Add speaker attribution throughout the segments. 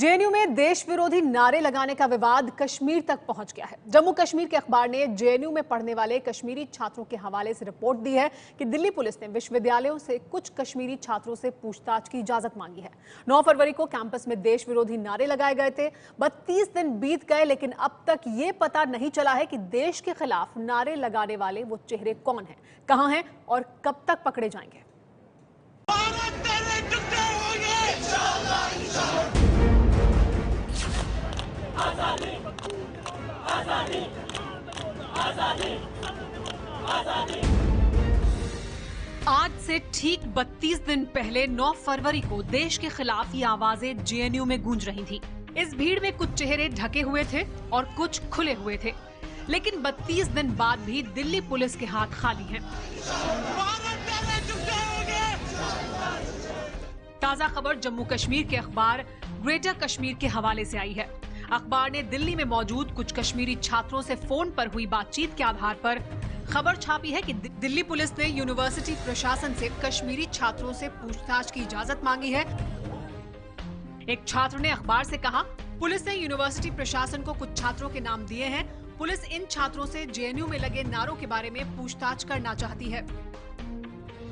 Speaker 1: JNU में देश विरोधी नारे लगाने का विवाद कश्मीर तक पहुंच गया है। जम्मू कश्मीर के अखबार ने जेएनयू में पढ़ने वाले कश्मीरी छात्रों के हवाले से रिपोर्ट दी है कि दिल्ली पुलिस ने विश्वविद्यालयों से कुछ कश्मीरी छात्रों से पूछताछ की इजाजत मांगी है। 9 फरवरी को कैंपस में देश विरोधी नारे लगाए गए थे। 32 दिन बीत गए, लेकिन अब तक ये पता नहीं चला है कि देश के खिलाफ नारे लगाने वाले वो चेहरे कौन हैं, कहां हैं और कब तक पकड़े जाएंगे। आज से ठीक 32 दिन पहले 9 फरवरी को देश के खिलाफ ये आवाजें जेएनयू में गूंज रही थी। इस भीड़ में कुछ चेहरे ढके हुए थे और कुछ खुले हुए थे, लेकिन 32 दिन बाद भी दिल्ली पुलिस के हाथ खाली हैं। ताजा खबर जम्मू कश्मीर के अखबार ग्रेटर कश्मीर के हवाले से आई है। अखबार ने दिल्ली में मौजूद कुछ कश्मीरी छात्रों से फोन पर हुई बातचीत के आधार पर खबर छापी है कि दिल्ली पुलिस ने यूनिवर्सिटी प्रशासन से कश्मीरी छात्रों से पूछताछ की इजाजत मांगी है। एक छात्र ने अखबार से कहा, पुलिस ने यूनिवर्सिटी प्रशासन को कुछ छात्रों के नाम दिए हैं। पुलिस इन छात्रों से जेएनयू में लगे नारों के बारे में पूछताछ करना चाहती है।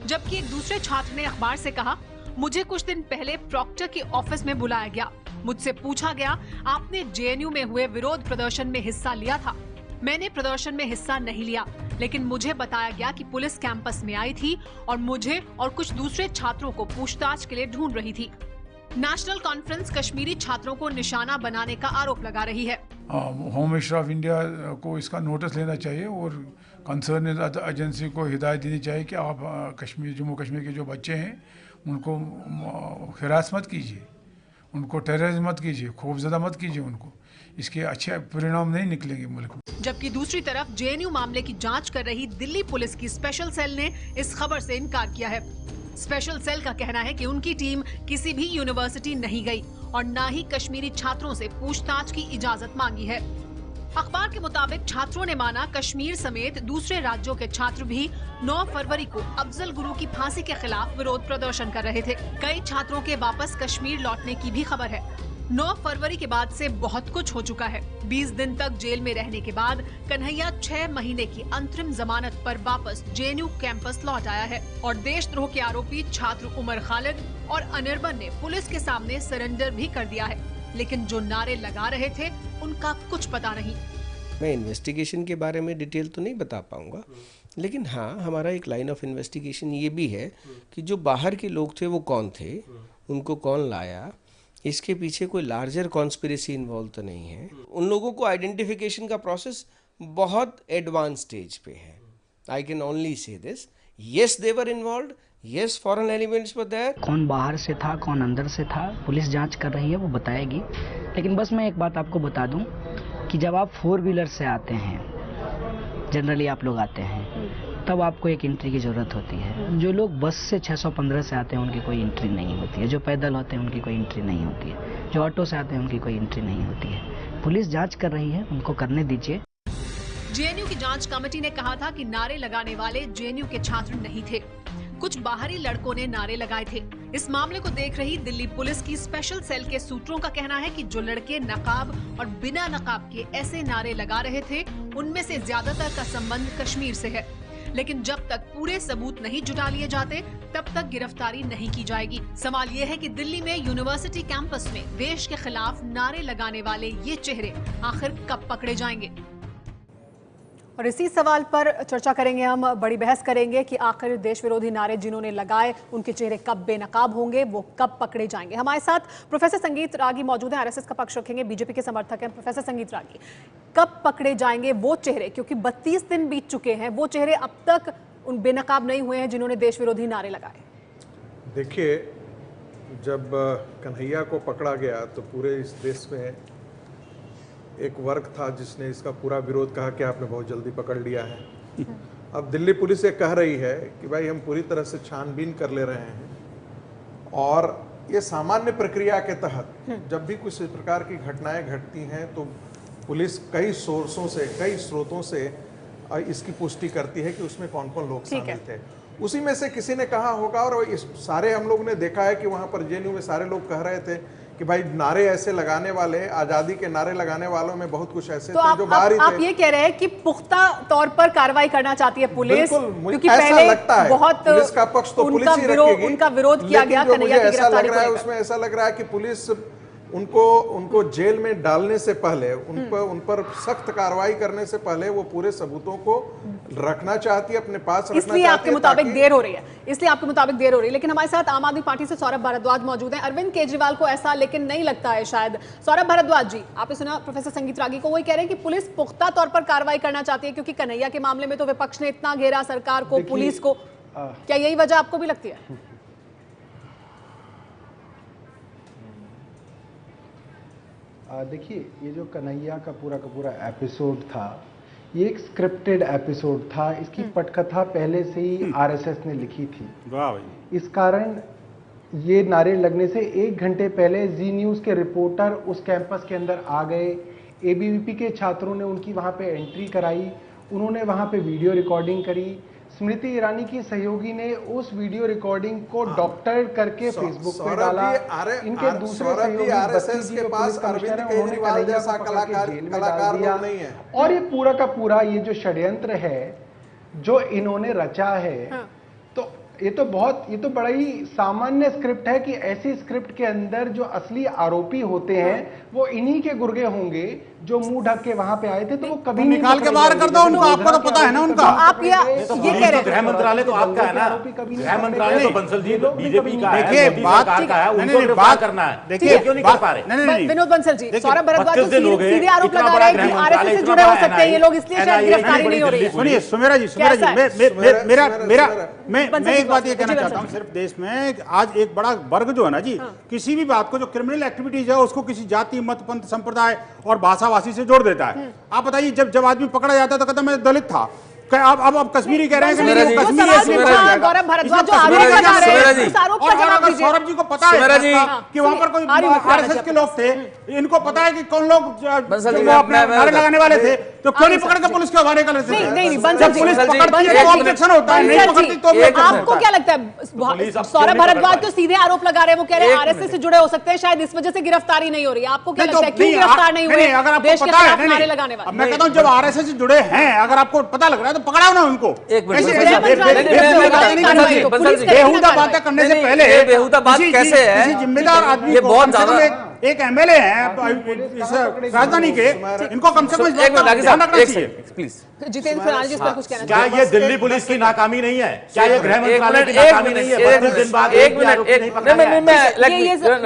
Speaker 1: जबकि एक दूसरे छात्र ने अखबार से कहा, मुझे कुछ दिन पहले प्रॉक्टर के ऑफिस में बुलाया गया। मुझसे पूछा गया, आपने जेएनयू में हुए विरोध प्रदर्शन में हिस्सा लिया था? मैंने प्रदर्शन में हिस्सा नहीं लिया, लेकिन मुझे बताया गया कि पुलिस कैंपस में आई थी और मुझे और कुछ दूसरे छात्रों को पूछताछ के लिए ढूंढ रही थी। नेशनल कॉन्फ्रेंस कश्मीरी छात्रों को निशाना बनाने का आरोप लगा रही है।
Speaker 2: होम मिनिस्टर ऑफ इंडिया को इसका नोटिस लेना चाहिए और कंसर्न एजेंसी को हिदायत देनी चाहिए कि आप जम्मू कश्मीर के जो बच्चे हैं उनको हिरास मत कीजिए, उनको टेररिज्म मत कीजिए, खौफजदा मत कीजिए उनको। इसके अच्छे परिणाम नहीं निकलेंगे मुल्क में।
Speaker 1: जबकि दूसरी तरफ जेएनयू मामले की जांच कर रही दिल्ली पुलिस की स्पेशल सेल ने इस खबर से इनकार किया है। स्पेशल सेल का कहना है कि उनकी टीम किसी भी यूनिवर्सिटी नहीं गई और न ही कश्मीरी छात्रों से पूछताछ की इजाजत मांगी है। अखबार के मुताबिक छात्रों ने माना कश्मीर समेत दूसरे राज्यों के छात्र भी 9 फरवरी को अफजल गुरु की फांसी के खिलाफ विरोध प्रदर्शन कर रहे थे। कई छात्रों के वापस कश्मीर लौटने की भी खबर है। 9 फरवरी के बाद से बहुत कुछ हो चुका है। 20 दिन तक जेल में रहने के बाद कन्हैया 6 महीने की अंतरिम जमानत पर वापस जेएनयू कैंपस लौट आया है और देशद्रोह के आरोपी छात्र उमर खालिद और अनिर्बन ने पुलिस के सामने सरेंडर भी कर दिया है, लेकिन जो नारे लगा रहे थे उनका कुछ पता नहीं।
Speaker 3: मैं इन्वेस्टिगेशन के बारे में डिटेल तो नहीं बता पाऊंगा, लेकिन हाँ, हमारा एक लाइन ऑफ इन्वेस्टिगेशन ये भी है कि जो बाहर के लोग थे वो कौन थे, उनको कौन लाया, इसके पीछे कोई लार्जर कॉन्स्पिरेसी इन्वॉल्व तो नहीं है। उन लोगों को आइडेंटिफिकेशन का प्रोसेस बहुत एडवांस स्टेज पे है। I can only say this, yes they were involved, yes foreign elements were there.
Speaker 4: कौन बाहर से था, कौन अंदर से था, पुलिस जांच कर रही है, वो बताएगी। लेकिन बस मैं एक बात आपको बता दूं कि जब आप 4 व्हीलर से आते हैं, जनरली आप लोग आते हैं, तब आपको एक एंट्री की ज़रूरत होती है। जो लोग बस से 615 से आते हैं उनकी कोई एंट्री नहीं होती है। जो पैदल होते हैं उनकी कोई एंट्री नहीं होती है। जो ऑटो से आते हैं उनकी कोई एंट्री नहीं होती है। पुलिस जांच कर रही है, उनको करने दीजिए।
Speaker 1: जेएनयू की जांच कमेटी ने कहा था कि नारे लगाने वाले जेएनयू के छात्र नहीं थे, कुछ बाहरी लड़कों ने नारे लगाए थे। इस मामले को देख रही दिल्ली पुलिस की स्पेशल सेल के सूत्रों का कहना है कि जो लड़के नकाब और बिना नकाब के ऐसे नारे लगा रहे थे, उनमें से ज्यादातर का संबंध कश्मीर से है। लेकिन जब तक पूरे सबूत नहीं जुटा लिए जाते, तब तक गिरफ्तारी नहीं की जाएगी। सवाल ये है कि दिल्ली में यूनिवर्सिटी कैंपस में देश के खिलाफ नारे लगाने वाले ये चेहरे आखिर कब पकड़े जाएंगे। और इसी सवाल पर चर्चा करेंगे हम, बड़ी बहस करेंगे कि आखिर देश विरोधी नारे जिन्होंने लगाए उनके चेहरे कब बेनकाब होंगे, वो कब पकड़े जाएंगे। हमारे साथ प्रोफेसर संगीत रागी मौजूद हैं, आरएसएस का पक्ष रखेंगे, बीजेपी के समर्थक हैं। प्रोफेसर संगीत रागी, कब पकड़े जाएंगे वो चेहरे, क्योंकि 32 दिन बीत चुके हैं, वो चेहरे अब तक उन बेनकाब नहीं हुए हैं जिन्होंने देश विरोधी नारे लगाए।
Speaker 5: देखिए, जब कन्हैया को पकड़ा गया तो पूरे इस देश में एक वर्ग था जिसने इसका पूरा विरोध कहा कि आपने बहुत जल्दी पकड़ लिया है। अब दिल्ली पुलिस ये कह रही है कि भाई हम पूरी तरह से छानबीन कर ले रहे हैं और ये सामान्य प्रक्रिया के तहत जब भी कुछ इस प्रकार की घटनाएं घटती हैं तो पुलिस कई सोर्सों से, कई स्रोतों से इसकी पुष्टि करती है कि उसमें कौन कौन लोग शामिल थे। उसी में से किसी ने कहा होगा, और इस सारे हम लोग ने देखा है कि वहाँ पर जेएनयू में सारे लोग कह रहे थे कि भाई नारे ऐसे लगाने वाले, आजादी के नारे लगाने वालों में बहुत कुछ ऐसे
Speaker 1: तो
Speaker 5: थे जो बाहर ही थे।
Speaker 1: आप ये कह रहे हैं कि पुख्ता तौर पर कार्रवाई करना चाहती है पुलिस, क्योंकि
Speaker 5: ऐसा
Speaker 1: पहले
Speaker 5: लगता है
Speaker 1: बहुत
Speaker 5: पुलिस का पक्ष तो पुलिस ही रखेगी,
Speaker 1: उनका विरोध किया गया
Speaker 5: लेकिन जो
Speaker 1: कन्हैया
Speaker 5: मुझे
Speaker 1: की
Speaker 5: ऐसा
Speaker 1: गिरफ्तारी
Speaker 5: लग
Speaker 1: को
Speaker 5: रहा है
Speaker 1: लेकर।
Speaker 5: उसमें ऐसा लग रहा है कि पुलिस उनको जेल में डालने से पहले, उन पर सख्त कार्रवाई करने से पहले वो पूरे सबूतों को रखना चाहती है, अपने पास रखना चाहती है।
Speaker 1: इसलिए आपके मुताबिक देर हो रही है, लेकिन हमारे साथ आम आदमी पार्टी से सौरभ भारद्वाज मौजूद हैं। अरविंद केजरीवाल को ऐसा लेकिन नहीं लगता है शायद। सौरभ भारद्वाज जी, आपने सुना प्रोफेसर संगीत रागी को, वही कह रहे हैं कि पुलिस पुख्ता तौर पर कार्रवाई करना चाहती है, क्योंकि कन्हैया के मामले में तो विपक्ष ने इतना घेरा सरकार को, पुलिस को। क्या यही वजह आपको भी लगती है?
Speaker 6: देखिए, ये जो कन्हैया का पूरा एपिसोड था, ये एक स्क्रिप्टेड एपिसोड था। इसकी पटकथा पहले से ही आरएसएस ने लिखी थी। वाह भाई। इस कारण ये नारे लगने से 1 घंटे पहले जी न्यूज़ के रिपोर्टर उस कैंपस के अंदर आ गए। एबीवीपी के छात्रों ने उनकी वहाँ पे एंट्री कराई, उन्होंने वहाँ पे वीडियो रिकॉर्डिंग करी। स्मृति ईरानी की सहयोगी ने उस वीडियो रिकॉर्डिंग को डॉक्टर करके फेसबुक पे डाला। इनके दूसरे सहयोगी
Speaker 5: आरएसएस के पास अरविंद केजरीवाल जैसा कलाकार नहीं है।
Speaker 6: और ये पूरा का पूरा ये जो षड्यंत्र है जो इन्होंने रचा है, तो ये तो बड़ा ही सामान्य स्क्रिप्ट है कि ऐसी स्क्रिप्ट के अंदर जो असली आरोपी होते हैं वो इन्हीं के गुर्गे होंगे जो मुंह ढक के वहां पे आए थे। तो वो कभी
Speaker 7: निकाल के बाहर कर दो उनको, आपको तो पता है ना उनका।
Speaker 1: आप ये कह रहे हैं
Speaker 8: गृह मंत्रालय तो आपका है ना, गृह मंत्रालय तो बंसल जी बीजेपी का है,
Speaker 7: देखिए बात
Speaker 8: उनको बात करना है।
Speaker 7: देखिए
Speaker 8: क्यों नहीं कर पा रहे?
Speaker 7: नहीं
Speaker 1: विनोद बंसल जी, सौरभ भारद्वाज तो
Speaker 8: 25 दिन हो गए,
Speaker 1: सीधे आरोप
Speaker 8: इतना
Speaker 1: लगा
Speaker 8: बड़ा
Speaker 1: रहे हैं कि
Speaker 8: गृह
Speaker 1: आरएसएस से
Speaker 8: मंत्रालय,
Speaker 1: जुड़े हो
Speaker 8: इतना
Speaker 1: सकते हैं ये लोग, इसलिए शायद गिरफ्तारी नहीं हो रही है।
Speaker 7: सुनिए सुमेरा जी, मैं एक बात ये कहना चाहता हूँ, सिर्फ देश में आज एक बड़ा वर्ग जो है ना जी, किसी भी बात को जो क्रिमिनल एक्टिविटीज है उसको किसी जाति, मत, पंथ, संप्रदाय और भाषावासी से जोड़ देता है। आप बताइए, जब आदमी पकड़ा जाता है तो कहता मैं दलित था, अब कश्मीरी कह रहे हैं कि
Speaker 1: गौरव भारद्वाज जो आरोप लगा रहे हैं, उस आरोप का जवाब दीजिए।
Speaker 7: सौरभ जी को पता है कि वहां पर कोई आरएसएस के लोग थे, इनको पता है कि कौन लोग अपने नारे लगाने वाले थे, तो क्यों नहीं पकड़ के पुलिस के हवाले कर लेते?
Speaker 1: नहीं,
Speaker 7: जब पुलिस पकड़ती है तो ऑब्जेक्शन होता है, नहीं पकड़ती तो
Speaker 1: आपको क्या लगता है? सौरभ भारद्वाज तो सीधे आरोप लगा रहे हैं, वो कह रहे हैं आरएसएस से जुड़े हो सकते हैं, शायद इस वजह से गिरफ्तारी नहीं हो रही है। आपको क्या लगता है क्यों गिरफ्तार नहीं हुए देश के खिलाफ नारे लगाने वाले?
Speaker 7: मैं कहता हूँ जब आरएसएस से जुड़े हैं, अगर आपको पता लग रहा है तो पकड़ाओ ना उनको। बेहुदा बातें करने से पहले
Speaker 9: बेहुदा बात कैसे है?
Speaker 7: किसी जिम्मेदार आदमी
Speaker 9: ये बहुत ज्यादा
Speaker 7: एक एमएलए हैं इस राजधानी के, इनको कम से कम ध्यान रखना चाहिए।
Speaker 9: प्लीज
Speaker 1: जितेंद्र फिलहाल जिस पर कुछ कहना
Speaker 8: क्या ये दिल्ली पुलिस की नाकामी नहीं है? क्या ये गृह मंत्रालय की नाकामी नहीं है? 25 दिन बाद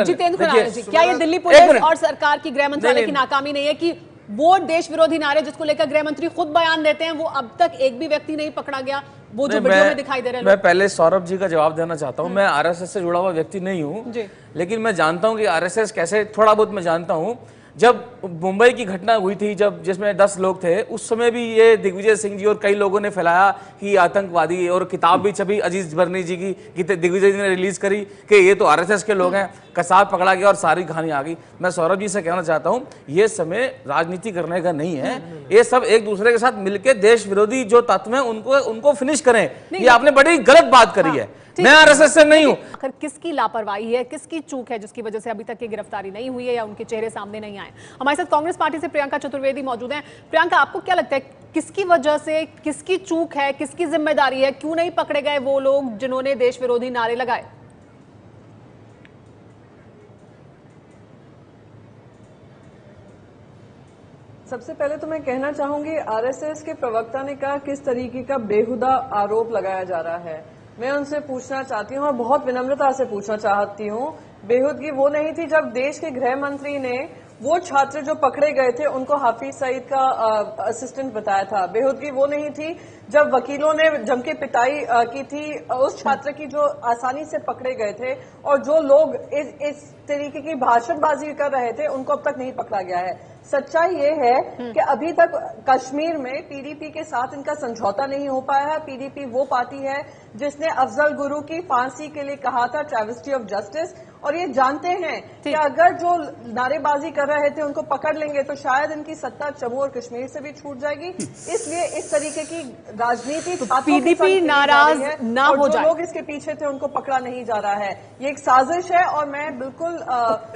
Speaker 1: जितेंद्र फिलहाल जी, क्या ये दिल्ली पुलिस और सरकार की गृह मंत्रालय की नाकामी नहीं है कि वो देश विरोधी नारे जिसको लेकर गृह मंत्री खुद बयान देते हैं, वो अब तक एक भी व्यक्ति नहीं पकड़ा गया, वो जो वीडियो में दिखाई दे रहे हैं?
Speaker 9: मैं पहले सौरभ जी का जवाब देना चाहता हूं। मैं आरएसएस से जुड़ा हुआ व्यक्ति नहीं हूं, लेकिन मैं जानता हूं कि आरएसएस कैसे, थोड़ा बहुत मैं जानता हूं। जब मुंबई की घटना हुई थी, जिसमें 10 लोग थे, उस समय भी ये दिग्विजय सिंह जी और कई लोगों ने फैलाया कि आतंकवादी, और किताब भी छपी अजीज बर्नी जी की दिग्विजय जी ने रिलीज करी कि ये तो आरएसएस के लोग हैं, कसाब पकड़ा गया और सारी कहानी आ गई। मैं सौरभ जी से कहना चाहता हूं, ये समय राजनीति करने का नहीं है। ये सब एक दूसरे के साथ मिलकर देश विरोधी जो तत्व हैं उनको फिनिश करें। ये आपने बड़ी गलत बात करी है। मैं आरएसएस से नहीं हूं।
Speaker 1: आखिर किसकी लापरवाही है, किसकी चूक है जिसकी वजह से अभी तक की गिरफ्तारी नहीं हुई है या उनके चेहरे सामने नहीं आए? हमारे साथ कांग्रेस पार्टी से प्रियंका चतुर्वेदी मौजूद हैं। प्रियंका, आपको क्या लगता है किसकी वजह से, किसकी चूक है, किसकी जिम्मेदारी है? क्यों नहीं पकड़े गए वो लोग जिन्होंने देश विरोधी नारे लगाए?
Speaker 10: सबसे पहले तो मैं कहना चाहूंगी, आरएसएस के प्रवक्ता ने कहा किस तरीके का बेहुदा आरोप लगाया जा रहा है। मैं उनसे पूछना चाहती हूँ और बहुत विनम्रता से पूछना चाहती हूँ, बेहुदगी वो नहीं थी जब देश के गृह मंत्री ने वो छात्र जो पकड़े गए थे उनको हाफिज सईद का असिस्टेंट बताया था। बेहुदगी वो नहीं थी जब वकीलों ने जम के पिटाई की थी उस छात्र की जो आसानी से पकड़े गए थे, और जो लोग इस तरीके की भाषणबाजी कर रहे थे उनको अब तक नहीं पकड़ा गया है। सच्चाई ये है कि अभी तक कश्मीर में पीडीपी के साथ इनका समझौता नहीं हो पाया है। पीडीपी वो पार्टी है जिसने अफजल गुरु की फांसी के लिए कहा था ट्रेविस्टी ऑफ जस्टिस, और ये जानते हैं कि अगर जो नारेबाजी कर रहे थे उनको पकड़ लेंगे तो शायद इनकी सत्ता जम्मू और कश्मीर से भी छूट जाएगी। इसलिए इस तरीके की राजनीति
Speaker 1: पीडीपी नाराज ना हो जाए,
Speaker 10: लोग इसके पीछे थे उनको पकड़ा नहीं जा रहा है, ये एक साजिश है। और मैं बिल्कुल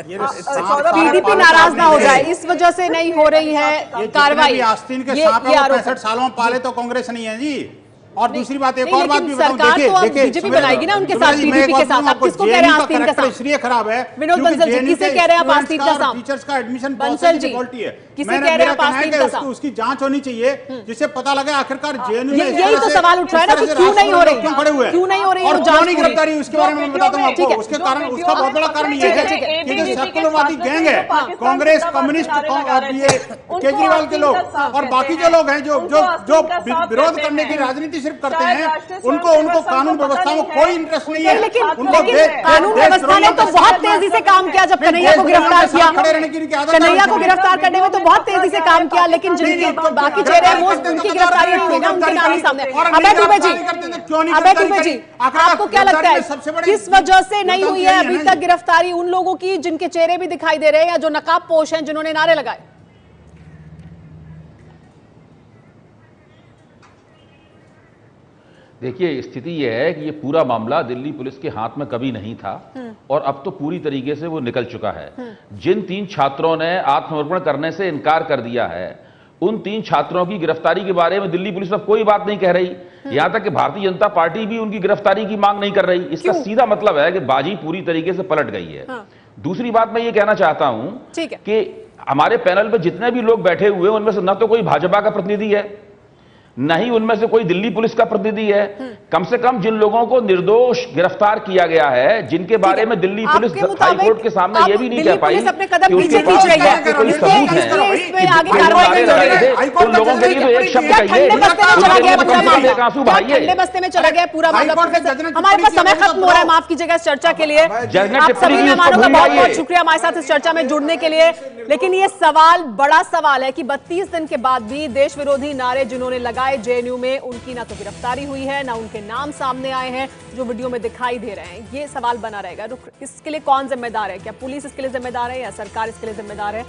Speaker 1: पीडीपी नाराज ना हो जाए इस वजह से नहीं हो रही है कार्रवाई।
Speaker 7: आस्तीन के सांप 65 सालों में पाले तो कांग्रेस नहीं है जी। और दूसरी बात, एक और बात भी बताऊं, देखिए
Speaker 1: बीजेपी बनाएगी ना उनके साथ, पीडीपी के साथ। आप किसको कह रहे हैं आस्तीन का सांप?
Speaker 7: इसलिए खराब है
Speaker 1: विनोद बंसल जी, किसे कह रहे हैं आप आस्तीन का सांप?
Speaker 7: टीचर्स का एडमिशन
Speaker 1: बंसल जी, किसे कह रहे हैं आप आस्तीन का सांप?
Speaker 7: उसकी जांच होनी चाहिए जिससे पता लगे आखिरकार जेएनयू में
Speaker 1: यही तो सवाल उठ रहा है ना कि क्यों नहीं हो रही,
Speaker 7: क्यों खड़े हुए,
Speaker 1: क्यों नहीं हो रही
Speaker 7: और
Speaker 1: जांच
Speaker 7: कौन गिरफ्तारी, उसके बारे में मैं बताता हूँ आपको। उसके कारण, उसका बहुत बड़ा कारण ये है कि जो सेकुलरवादी गैंग है, कांग्रेस, कम्युनिस्ट, केजरीवाल के लोग और बाकी जो लोग हैं जो विरोध करने की राजनीति सिर्फ करते हैं, उनको कानून व्यवस्था में कोई इंटरेस्ट नहीं है।
Speaker 1: लेकिन कानून व्यवस्था ने तो बहुत तेजी से काम किया जब कन्हैया को गिरफ्तार किया। कन्हैया को गिरफ्तार करने में तो बहुत तेजी से काम किया, लेकिन जिनके बाकी चेहरे हैं वो उनकी गिरफ्तारी नहीं हुई ना, उनके नाम ही सामने। अभय दुबे जी, आपको क्या लगता है किस वजह से नहीं हुई है अभी तक गिरफ्तारी उन लोगों की जिनके चेहरे भी दिखाई दे रहे हैं या जो नकाबपोश हैं, जिन्होंने नारे लगाए?
Speaker 11: देखिए, स्थिति यह है कि ये पूरा मामला दिल्ली पुलिस के हाथ में कभी नहीं था और अब तो पूरी तरीके से वो निकल चुका है। जिन 3 छात्रों ने आत्मसमर्पण करने से इनकार कर दिया है, उन 3 छात्रों की गिरफ्तारी के बारे में दिल्ली पुलिस अब कोई बात नहीं कह रही। यहां तक कि भारतीय जनता पार्टी भी उनकी गिरफ्तारी की मांग नहीं कर रही। इसका सीधा मतलब है कि बाजी पूरी तरीके से पलट गई है। दूसरी बात मैं ये कहना चाहता हूं कि हमारे पैनल पर जितने भी लोग बैठे हुए हैं उनमें से न तो कोई भाजपा का प्रतिनिधि है, न ही उनमें से कोई दिल्ली पुलिस का प्रतिनिधि है। कम से कम जिन लोगों को निर्दोष गिरफ्तार किया गया है, जिनके बारे में दिल्ली पुलिस हाईकोर्ट के सामने ये भी नहीं कह पाई कि उनके पास कोई सबूत है, उन लोगों के लिए तो एक शब्द कहिए, आंसू बहाइए।
Speaker 1: बस्ते में चला गया पूरा मामला। हमारे पास समय खत्म हो रहा है, माफ कीजिएगा इस चर्चा के लिए। आप सभी मेहमानों का बहुत बहुत शुक्रिया हमारे साथ इस चर्चा में जुड़ने के लिए। लेकिन ये सवाल, बड़ा सवाल है कि 32 दिन के बाद भी देश विरोधी नारे जिन्होंने लगाए जेएनयू में, उनकी ना तो गिरफ्तारी हुई है, ना उनके नाम सामने आए हैं जो वीडियो में दिखाई दे रहे हैं। ये सवाल बना रहेगा। इसके लिए कौन जिम्मेदार है? क्या पुलिस इसके लिए जिम्मेदार है या सरकार इसके लिए जिम्मेदार है?